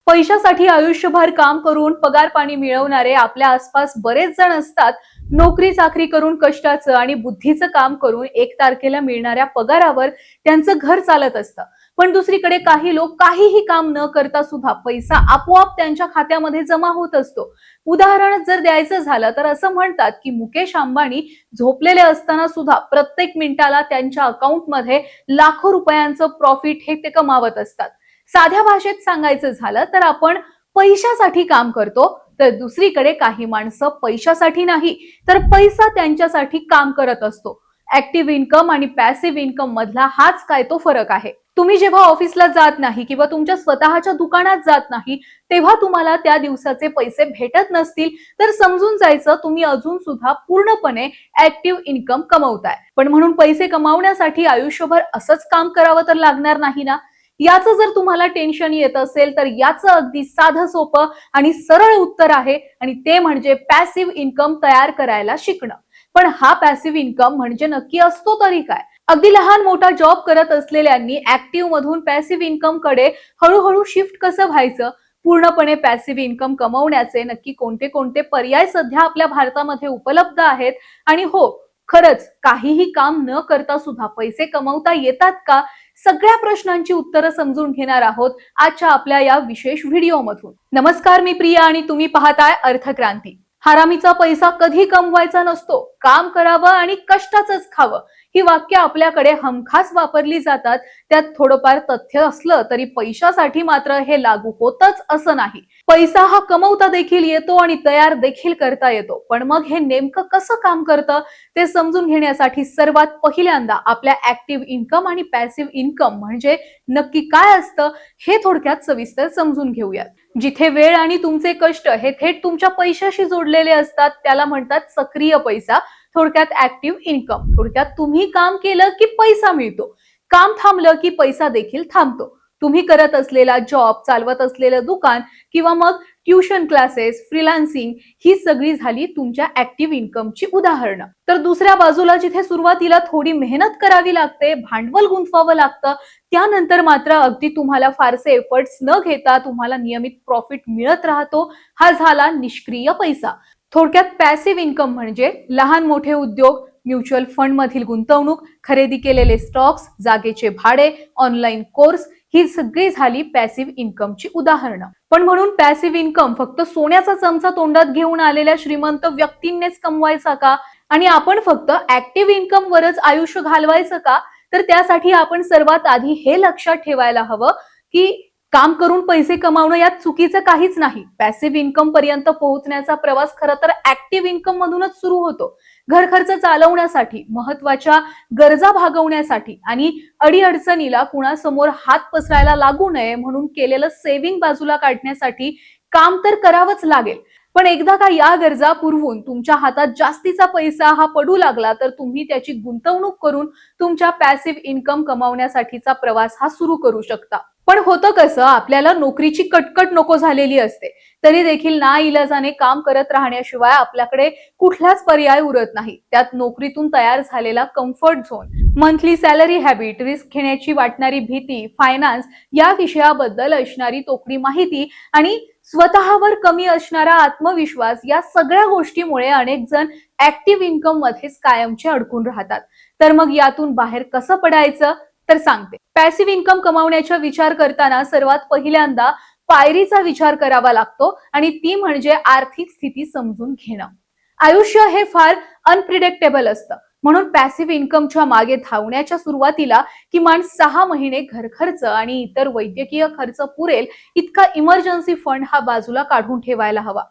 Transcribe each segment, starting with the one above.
पैशासाठी आयुष्यभर काम करून पगार पाणी मिळवणारे आपल्या आसपास बरेच जण असतात. नोकरी चाकरी करून कष्टाचं आणि बुद्धीचं काम करून 1 तारखेला मिळणाऱ्या पगारावर त्यांचं घर चालत असतं. पण दुसरीकडे काही लोक काहीही काम न करता सुद्धा पैसा आपोआप त्यांच्या खात्यामध्ये जमा होत असतो. उदाहरण जर द्यायचं झालं तर असं म्हणतात की मुकेश अंबानी झोपलेले असताना सुद्धा प्रत्येक मिनिटाला त्यांच्या अकाउंटमध्ये लाखो रुपयांचं प्रॉफिट हे ते कमावत असतात. साध्या भाषेत सांगायचं झालं तर आपण पैशासाठी काम करतो, तर दुसरीकडे काही माणसं पैशासाठी नाही तर पैसा त्यांच्यासाठी काम करत असतो. ऍक्टिव्ह इन्कम आणि पॅसिव्ह इन्कम मधला हाच काय तो फरक आहे. तुम्ही जेव्हा ऑफिसला जात नाही किंवा तुमच्या स्वतःच्या दुकानात जात नाही तेव्हा तुम्हाला त्या दिवसाचे पैसे भेटत नसतील तर समजून जायचं तुम्ही अजून सुद्धा पूर्णपणे ऍक्टिव्ह इन्कम कमवताय. पण म्हणून पैसे कमावण्यासाठी आयुष्यभर असंच काम करावं तर लागणार नाही ना. याचं जर तुम्हाला टेन्शन येत असेल तर याचं अगदी साधं सोपं आणि सरळ उत्तर आहे आणि ते म्हणजे पॅसिव्ह इन्कम तयार करायला शिकणं. पण हा पॅसिव्ह इन्कम म्हणजे नक्की असतो तरी काय? अगदी लहान मोठा जॉब करत असलेल्यांनी ऍक्टिव्ह मधून पॅसिव्ह इन्कम कडे हळूहळू शिफ्ट कसं व्हायचं? पूर्णपणे पॅसिव्ह इन्कम कमवण्याचे नक्की कोणते कोणते पर्याय सध्या आपल्या भारतामध्ये उपलब्ध आहेत? आणि हो, खरंच काहीही काम न करता सुद्धा पैसे कमवता येतात का? सगळ्या प्रश्नांची उत्तरं समजून घेणार आहोत आजच्या आपल्या या विशेष व्हिडिओमधून. नमस्कार, मी प्रिया आणि तुम्ही पाहताय अर्थक्रांती. हरामीचा पैसा कधी कमवायचा नसतो, काम करावं आणि कष्टाचंच खावं ही वाक्य आपल्याकडे हमखास वापरली जातात. त्यात थोडंफार तथ्य असलं तरी पैशासाठी मात्र हे लागू होतच असं नाही. पैसा हा कमवता देखील येतो आणि तयार देखील करता येतो. पण मग हे नेमकं कसं काम करतं ते समजून घेण्यासाठी सर्वात पहिल्यांदा आपल्या ऍक्टिव्ह इन्कम आणि पॅसिव्ह इन्कम म्हणजे नक्की काय असतं हे थोडक्यात सविस्तर समजून घेऊयात. जिथे वेळ आणि तुमचे कष्ट हे थेट तुमच्या पैशाशी जोडलेले असतात त्याला म्हणतात सक्रिय पैसा, थोडक्यात ऍक्टिव्ह इन्कम. थोडक्यात तुम्ही काम केलं की पैसा मिळतो, काम थांबलं की पैसा देखील थांबतो. तुम्ही करत असलेला जॉब, चालवत असलेलं दुकान किंवा मग ट्युशन क्लासेस, फ्रीलान्सिंग ही सगळी झाली तुमच्या ऍक्टिव्ह इन्कमची उदाहरणं. तर दुसऱ्या बाजूला जिथे सुरुवातीला थोडी मेहनत करावी लागते, भांडवल गुंतवावं लागतं, त्यानंतर मात्र अगदी तुम्हाला फारसे एफर्ट्स न घेता तुम्हाला नियमित प्रॉफिट मिळत राहतो, हा झाला निष्क्रिय पैसा. थोडक्यात पॅसिव्ह इन्कम म्हणजे लहान मोठे उद्योग, म्युच्युअल फंड मधील गुंतवणूक, खरेदी केलेले स्टॉक्स, जागेचे भाडे, ऑनलाईन कोर्स ही सगळी झाली पॅसिव्ह इन्कमची उदाहरणं. पण म्हणून पॅसिव्ह इन्कम फक्त सोन्याचा चमचा तोंडात घेऊन आलेल्या श्रीमंत व्यक्तींनीच कमवायचा का? आणि आपण फक्त ऍक्टिव्ह इन्कम वरच आयुष्य घालवायचं का? तर त्यासाठी आपण सर्वात आधी हे लक्षात ठेवायला हवं की काम करून पैसे कमावणं यात चुकीचं काहीच नाही. पॅसिव्ह इन्कम पर्यंत पोहोचण्याचा प्रवास खरं तर ऍक्टिव्ह इन्कम मधूनच सुरू होतो. घर खर्च चालवण्यासाठी, महत्वाच्या गरजा भागवण्यासाठी आणि अडीअडचणीला कुणासमोर हात पसरायला लागू नये म्हणून केलेलं सेव्हिंग बाजूला काढण्यासाठी काम तर करावंच लागेल. पण एकदा का या गरजा पुरवून तुमच्या हातात जास्तीचा पैसा हा पडू लागला तर तुम्ही त्याची गुंतवणूक करून तुमच्या पॅसिव्ह इन्कम कमावण्यासाठीचा प्रवास हा सुरू करू शकता. पण होतं कसं, आपल्याला नोकरीची कटकट नको झालेली असते तरी देखील नाइलाजाने काम करत राहण्याशिवाय आपल्याकडे कुठलाच पर्याय उरत नाही. त्यात नोकरीतून तयार झालेला comfort zone, monthly salary habit, risk घेण्याची वाटणारी भीती, फायनान्स या विषयाबद्दल असणारी तोकडी माहिती आणि स्वतःवर कमी असणारा आत्मविश्वास या सगळ्या गोष्टीमुळे अनेक जण ऍक्टिव्ह इन्कम मध्येच कायमचे अडकून राहतात. तर मग यातून बाहेर कसं पडायचं तर सांगते. पॅसिव्ह इन्कम कमावण्याचा विचार करताना सर्वात पहिल्यांदा पायरीचा विचार करावा लागतो आणि ती म्हणजे आर्थिक स्थिती समजून घेणं. आयुष्य हे फार अनप्रिडिक्टेबल असतं. म्हणून पॅसिव्ह इन्कमच्या मागे धावण्याच्या सुरुवातीला किमान 6 महिने घर खर्च आणि इतर वैद्यकीय खर्च पुरेल इतका इमर्जन्सी फंड हा बाजूला काढून ठेवायला हवा.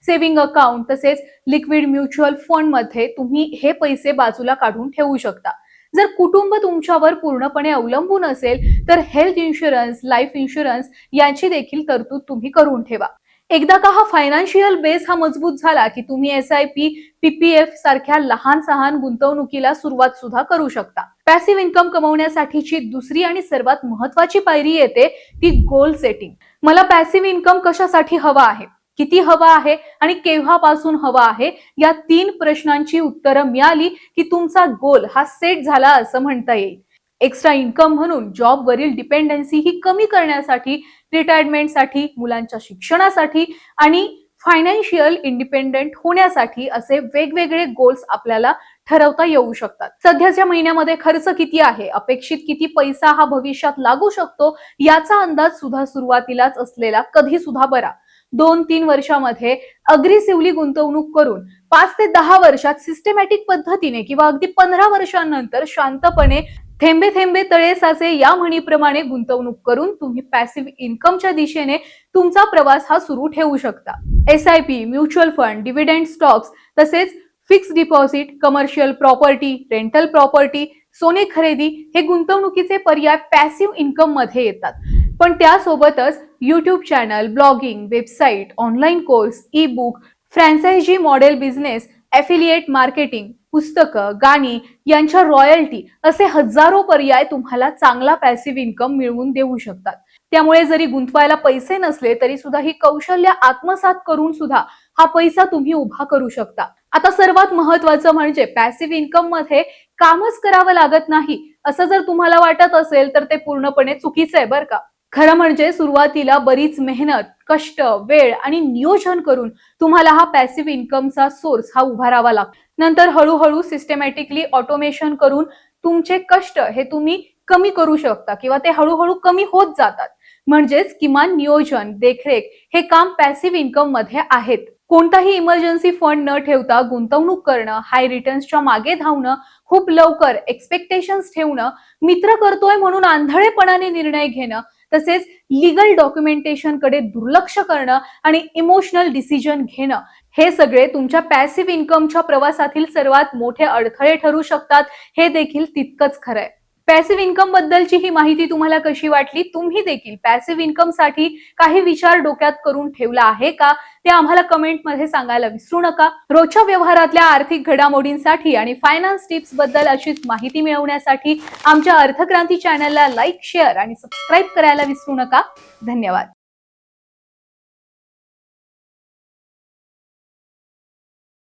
सेव्हिंग अकाउंट तसेच लिक्विड म्युच्युअल फंड मध्ये तुम्ही हे पैसे बाजूला काढून ठेवू शकता. जर कुटुंब तुमच्यावर पूर्णपणे अवलंबून असेल तर हेल्थ इन्शुरन्स, लाईफ इन्शुरन्स यांची देखील तरतूद तुम्ही करून ठेवा. एकदा का हा फायनान्शियल बेस हा मजबूत झाला की तुम्ही SIP, PPF सारख्या लहान सहान गुंतवणुकीला सुरुवात सुद्धा करू शकता. पॅसिव्ह इन्कम कमवण्यासाठीची दुसरी आणि सर्वात महत्वाची पायरी येते ती गोल सेटिंग. मला पॅसिव्ह इन्कम कशासाठी हवा आहे, किती हवा आहे आणि केव्हापासून हवा आहे या 3 प्रश्नांची उत्तरं मिळाली की तुमचा गोल हा सेट झाला असं म्हणता येईल. एक्स्ट्रा इन्कम म्हणून जॉब वरील डिपेंडन्सी ही कमी करण्यासाठी रिटायरमेंटसाठी, मुलांच्या शिक्षणासाठी आणि फायनान्शियल इंडिपेंडेंट होण्यासाठी असे वेगवेगळे गोल्स आपल्याला ठरवता येऊ शकतात. सध्याच्या महिन्यामध्ये खर्च किती आहे, अपेक्षित किती पैसा हा भविष्यात लागू शकतो याचा अंदाज सुद्धा सुरुवातीलाच असलेला कधी सुद्धा बरा. 2-3 वर्षामध्ये अग्रेसिव्हली गुंतवणूक करून 5 ते 10 वर्षात सिस्टमॅटिक पद्धतीने किंवा अगदी 15 वर्षांनंतर शांतपणे थेंबे थेंबे तळे साचे या म्हणीप्रमाणे गुंतवणूक करून तुम्ही पॅसिव्ह इन्कमच्या दिशेने तुमचा प्रवास हा सुरू ठेवू शकता. SIP, mutual fund, dividend stocks तसेच fix deposit, commercial property, rental property, सोने खरेदी हे गुंतवणुकीचे पर्याय पॅसिव्ह इन्कम मध्ये येतात. पण त्यासोबतच YouTube channel, blogging, website, online course, e book, franchise model business, affiliate marketing, पुस्तकं, गाणी यांच्या रॉयल्टी असे हजारो पर्याय तुम्हाला चांगला पॅसिव्ह इन्कम मिळवून देऊ शकतात. त्यामुळे जरी गुंतवायला पैसे नसले तरी सुद्धा ही कौशल्य आत्मसात करून सुद्धा हा पैसा तुम्ही उभा करू शकता. आता सर्वात महत्वाचं म्हणजे पॅसिव्ह इन्कम मध्ये कामच करावं लागत नाही असं जर तुम्हाला वाटत असेल तर ते पूर्णपणे चुकीचं आहे बरं का. खरं म्हणजे सुरुवातीला बरीच मेहनत, कष्ट, वेळ आणि नियोजन करून तुम्हाला हा पॅसिव्ह इन्कमचा सोर्स हा उभारावा लागतो. नंतर हळूहळू सिस्टमॅटिकली ऑटोमेशन करून तुमचे कष्ट हे तुम्ही कमी करू शकता किंवा ते हळूहळू कमी होत जातात. म्हणजेच किमान नियोजन, देखरेख हे काम पॅसिव्ह इन्कम मध्ये आहेत. कोणताही इमर्जन्सी फंड न ठेवता गुंतवणूक करणं, हाय रिटर्न्सच्या मागे धावणं, खूप लवकर एक्सपेक्टेशन्स ठेवणं, मित्र करतोय म्हणून आंधळेपणाने निर्णय घेणं, तसेच लीगल डॉक्युमेंटेशन कडे दुर्लक्ष करणं आणि इमोशनल डिसिजन घेणं हे सगळे तुमच्या पॅसिव्ह इन्कमच्या प्रवासातील सर्वात मोठे अडथळे ठरू शकतात. हे देखील तितकंच खरंय. पॅसिव्ह इन्कम बद्दलची ही माहिती तुम्हाला कशी वाटली? तुम्ही देखील पॅसिव्ह इन्कम साठी काही विचार डोक्यात करून ठेवला आहे का ते आम्हाला कमेंट मध्ये सांगायला विसरू नका. रोजच्या व्यवहारातल्या आर्थिक घडामोडींसाठी आणि फायनान्स टिप्स बद्दल अशीच माहिती मिळवण्यासाठी आमच्या अर्थक्रांती चॅनलला लाईक, शेअर आणि सबस्क्राईब करायला विसरू नका. धन्यवाद.